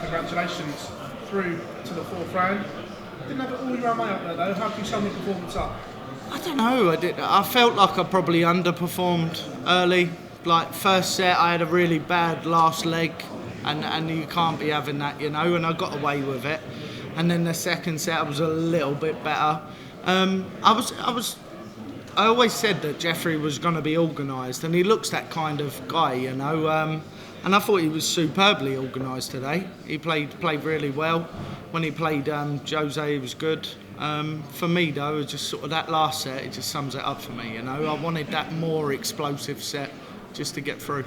congratulations through to the fourth round. Didn't have it all your own way up there though. How can you sum the performance up? I don't know. I felt like I probably underperformed early. Like first set, I had a really bad last leg, and you can't be having that, you know. And I got away with it. And then the second set, I was a little bit better. I always said that Jeffrey was going to be organised, and he looks that kind of guy, you know. And I thought he was superbly organised today. He played really well. When he played Jose, he was good. For me, though, it just sort of that last set, it just sums it up for me, you know. I wanted that more explosive set just to get through.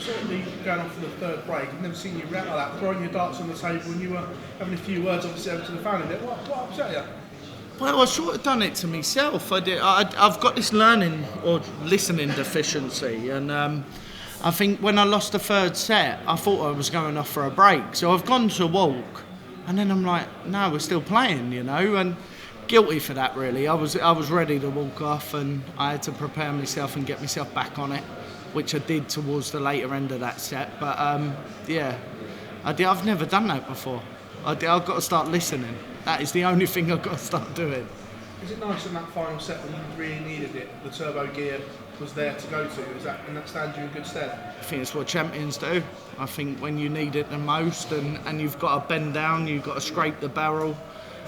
Certainly going off for the third break, I've never seen you react like that, throwing your darts on the table, and you were having a few words obviously over to the family. What upset you? Well, I sort of done it to myself. I've got this learning or listening deficiency, and I think when I lost the third set, I thought I was going off for a break. So I've gone to walk, and then I'm like, no, we're still playing, you know, and guilty for that really. I was ready to walk off, and I had to prepare myself and get myself back on it, which I did towards the later end of that set. But I've never done that before. I've got to start listening. That is the only thing I've got to start doing. Is it nice in that final set when you really needed it, the turbo gear was there to go to? And that stands you in good stead? I think it's what champions do. I think when you need it the most, and you've got to bend down, you've got to scrape the barrel,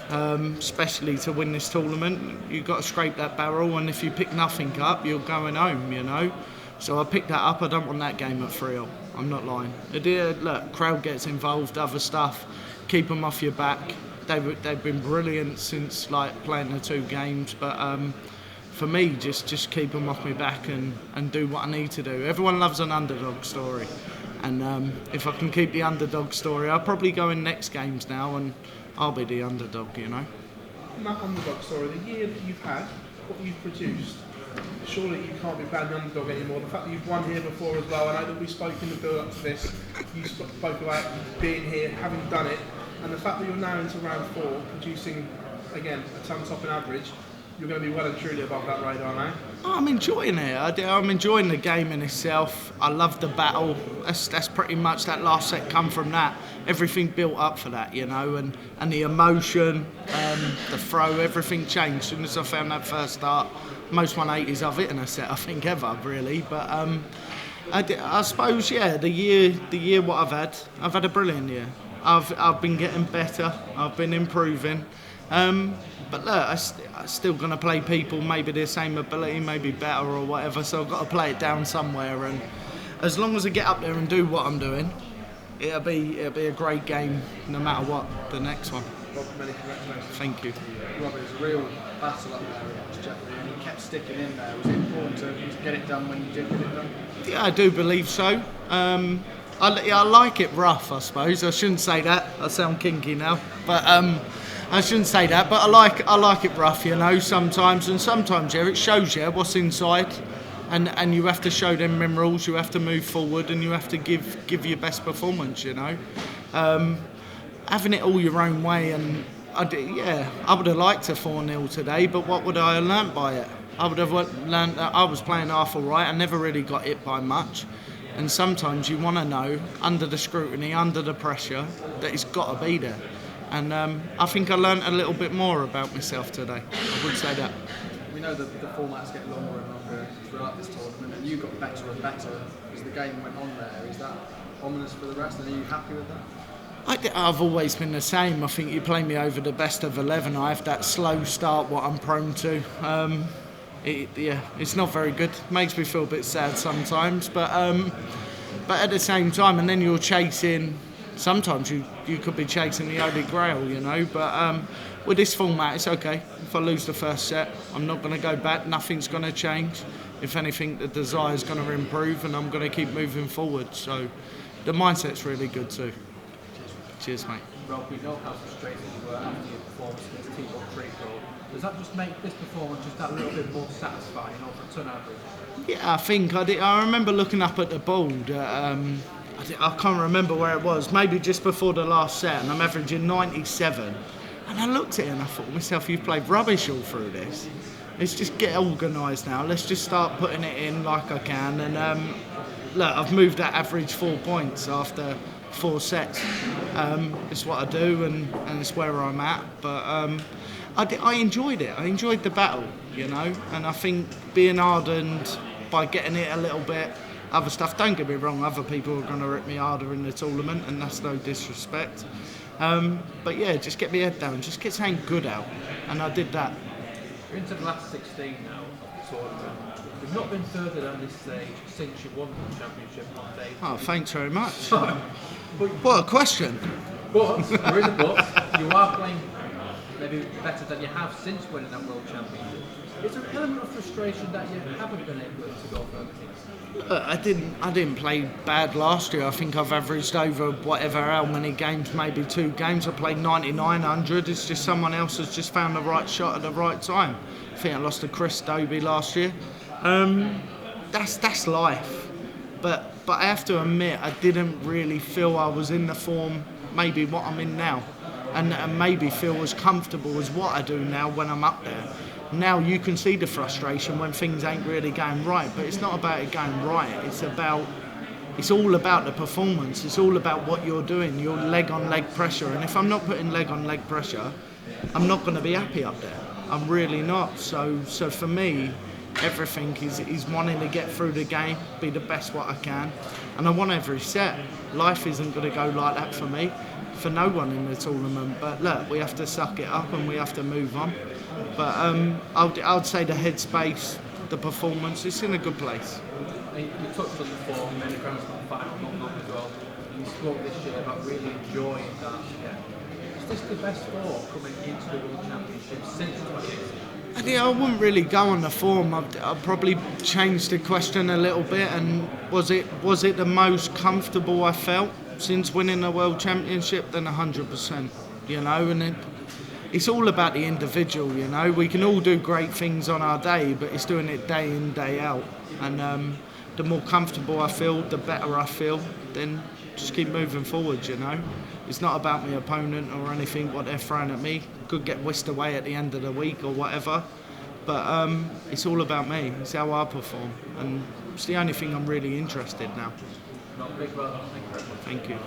especially to win this tournament, you've got to scrape that barrel, and if you pick nothing up, you're going home, you know. So I picked that up. I don't want that game at 3-0. I'm not lying. Look, crowd gets involved, other stuff. Keep them off your back. They've been brilliant since like playing the two games, but for me, just keep them off my back and do what I need to do. Everyone loves an underdog story, and if I can keep the underdog story, I'll probably go in next games now and I'll be the underdog, you know. And that underdog story, the year that you've had, what you've produced, surely you can't be bad the underdog anymore. The fact that you've won here before as well, I know that we spoke in the build-up to this, you spoke about being here, having done it, and the fact that you're now into round 4, producing, again, a ton top in average, you're going to be well and truly above that radar now. I'm enjoying it. I'm enjoying the game in itself. I love the battle. That's pretty much that last set come from that. Everything built up for that, you know, and the emotion, the throw, everything changed as soon as I found that first start. Most 180s I've hit in a set, I think, ever, really. But I suppose, yeah, the year what I've had a brilliant year. I've been getting better. I've been improving. But look, I'm still going to play people maybe the same ability, maybe better or whatever. So I've got to play it down somewhere. And as long as I get up there and do what I'm doing, it'll be a great game, no matter what. The next one. Rob, many congratulations. Thank you. Rob, it was a real battle up there against Jeffrey, and he kept sticking in there. Was it important to get it done when you did get it done? Yeah, I do believe so. I like it rough, I suppose. I shouldn't say that. I sound kinky now, but I shouldn't say that. But I like it rough, you know. Sometimes, yeah, it shows you what's inside, and you have to show them minerals. You have to move forward, and you have to give your best performance, you know. Having it all your own way, and I would have liked a 4-0 today, but what would I have learnt by it? I would have learnt that I was playing half all right. I never really got hit by much. And sometimes you want to know, under the scrutiny, under the pressure, that it's got to be there. And I think I learnt a little bit more about myself today. I would say that. We know that the formats get longer and longer throughout this tournament, and you got better and better as the game went on there. Is that ominous for the rest, and are you happy with that? I've always been the same. I think you play me over the best of 11. I have that slow start, what I'm prone to. It's not very good. Makes me feel a bit sad sometimes, but at the same time, and then you're chasing. Sometimes you could be chasing the Holy Grail, you know. But with this format, it's okay. If I lose the first set, I'm not going to go back. Nothing's going to change. If anything, the desire's going to improve, and I'm going to keep moving forward. So the mindset's really good too. Cheers, mate. Rob, we know how frustrated you were after your performance against T-Ball Treacle. Does that just make this performance just that little bit more satisfying over a ton average? Yeah, I think I did. I remember looking up at the board. I can't remember where it was. Maybe just before the last set, and I'm averaging 97. And I looked at it and I thought to myself, you've played rubbish all through this. Let's just get organised now. Let's just start putting it in like I can. And look, I've moved that average 4 points after 4 sets. It's what I do, and it's where I'm at. But I enjoyed it. I enjoyed the battle, you know. And I think being hardened by getting it a little bit, other stuff. Don't get me wrong. Other people are going to rip me harder in the tournament, and that's no disrespect. But yeah, just get my head down. Just get something good out, and I did that. You're into the last 16 now of the tournament. You've not been further down this stage since you won the championship on day 2. Oh, thanks very much. But What a question. there is a but. You are playing maybe better than you have since winning that world championship. Is there an element of frustration that you haven't been able to go further? Look, I didn't play bad last year. I think I've averaged over whatever how many games, maybe 2 games. I played 99-100. It's just someone else has just found the right shot at the right time. I think I lost to Chris Dobie last year. That's life. But I have to admit, I didn't really feel I was in the form, maybe what I'm in now, and maybe feel as comfortable as what I do now when I'm up there. Now you can see the frustration when things ain't really going right, but it's not about it going right. It's all about the performance. It's all about what you're doing, your leg on leg pressure. And if I'm not putting leg on leg pressure, I'm not going to be happy up there. I'm really not. So for me, everything is wanting to get through the game, be the best what I can, and I want every set. Life isn't going to go like that for me, for no one in the tournament. But look, we have to suck it up and we have to move on. But I would say the headspace, the performance, it's in a good place. You touched on the form, you made a Grand Slam final not long ago. You spoke this year about really enjoying that. Yeah. Is this the best form coming into the World Championship since 2018? Yeah, I wouldn't really go on the form. I'd probably change the question a little bit. And was it the most comfortable I felt since winning the World Championship? Then 100%. You know, and it's all about the individual. You know, we can all do great things on our day, but it's doing it day in, day out. And the more comfortable I feel, the better I feel. Then just keep moving forward. You know, it's not about my opponent or anything what they're throwing at me. Could get whisked away at the end of the week or whatever, but it's all about me. It's how I perform, and it's the only thing I'm really interested in now. Not big brother. Thank you very much. Thank you.